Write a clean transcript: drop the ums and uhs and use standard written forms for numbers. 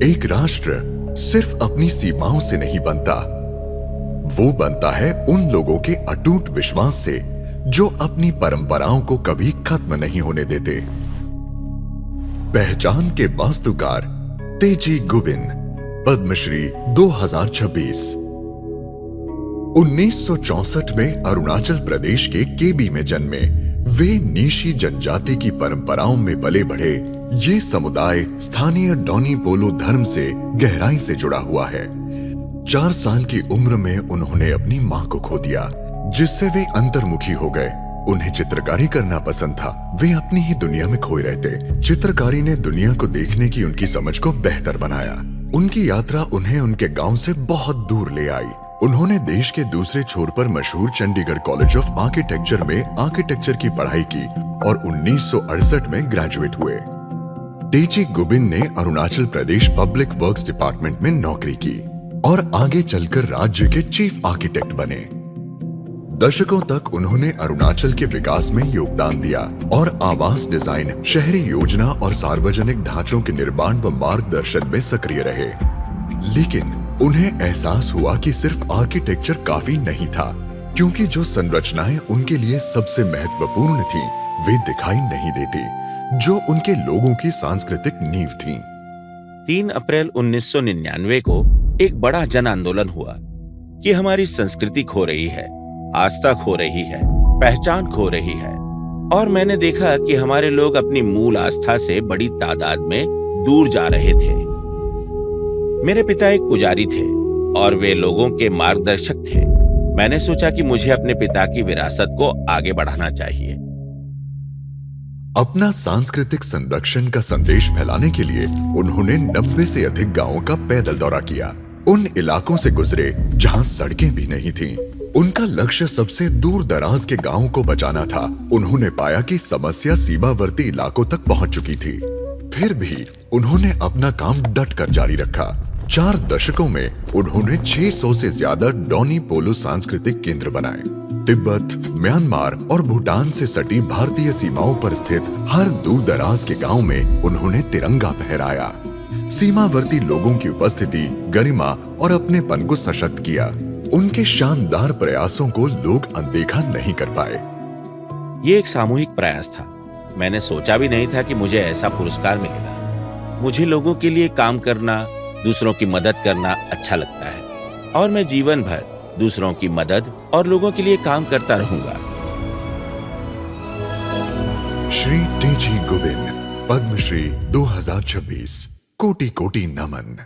एक राष्ट्र सिर्फ अपनी सीमाओं से नहीं बनता, वो बनता है उन लोगों के अटूट विश्वास से जो अपनी परंपराओं को कभी खत्म नहीं होने देते। पहचान के वास्तुकार तेजी गुबिन, पद्मश्री 2026। 1964 में अरुणाचल प्रदेश के केबी में जन्मे वे नीशी जनजाति की परंपराओं में पले बढ़े। ये समुदाय स्थानीय डोनी पोलो धर्म से गहराई से जुड़ा हुआ है। 4 साल की उम्र में उन्होंने अपनी मां को खो दिया, जिससे वे अंतर्मुखी हो गए। उन्हें चित्रकारी करना पसंद था, वे अपनी ही दुनिया में खोए रहते। चित्रकारी ने दुनिया को देखने की उनकी समझ को बेहतर बनाया। उनकी यात्रा उन्हें उनके गांव से बहुत दूर ले आई। उन्होंने देश के दूसरे छोर पर मशहूर चंडीगढ़ कॉलेज ऑफ आर्किटेक्चर में आर्किटेक्चर की पढ़ाई की और 1968 में ग्रेजुएट हुए। तेजी गुबिन ने Arunachal Pradesh public works department में नौकरी की और आगे चलकर राज्य के चीफ आर्किटेक्ट बने। दशकों तक उन्होंने अरुणाचल के विकास में योगदान दिया और आवास डिजाइन, शहरी योजना और सार्वजनिक ढांचों के निर्माण व मार्गदर्शन में सक्रिय रहे। लेकिन उन्हें एहसास हुआ कि सिर्फ आर्किटेक्चर काफी नहीं था, क्योंकि जो संरचनाएं उनके लिए सबसे महत्वपूर्ण थीं, वे दिखाई नहीं देती, जो उनके लोगों की सांस्कृतिक नींव थीं। 3 अप्रैल 1999 को एक बड़ा जन आंदोलन हुआ कि हमारी संस्कृति खो रही है, आस्था खो रही है, पहचान खो रही है। और मैंने देखा कि हमारे लोग अपनी मूल आस्था से बड़ी तादाद में दूर जा रहे थे। मेरे पिता एक पुजारी थे और वे लोगों के मार्गदर्शक थे। मैंने सोचा कि मुझे अपने पिता की विरासत को आगे बढ़ाना चाहिए। अपना सांस्कृतिक संरक्षण का संदेश फैलाने के लिए उन्होंने 90 से अधिक गांवों का पैदल दौरा किया। उन इलाकों से गुजरे जहां सड़कें भी नहीं थीं। उनका लक्ष्य सबसे दूर दराज के गांवों को बचाना था। उन्होंने पाया कि समस्या सीमावर्ती इलाकों तक पहुंच चुकी थी। फिर भी उन्होंने अपना काम डट कर जारी रखा। 4 दशकों में उन्होंने 600 से ज्यादा डोनी पोलो सांस्कृतिक केंद्र बनाए। तिब्बत, म्यांमार और भूटान से सटी भारतीय सीमाओं पर स्थित हर दूर दराज के गांव में उन्होंने तिरंगा फहराया। सीमावर्ती लोगों की उपस्थिति, गरिमा और अपनेपन को सशक्त किया। उनके शानदार प्रयासों को लोग अनदेखा नहीं कर पाए। ये एक सामूहिक प्रयास था। मैंने सोचा भी नहीं था कि मुझे ऐसा पुरस्कार मिलेगा। मुझे लोगों के लिए काम करना, दूसरों की मदद करना अच्छा लगता है और मैं जीवन भर दूसरों की मदद और लोगों के लिए काम करता रहूंगा। श्री तेजी गुबिन, पद्मश्री 2026। कोटि कोटि नमन।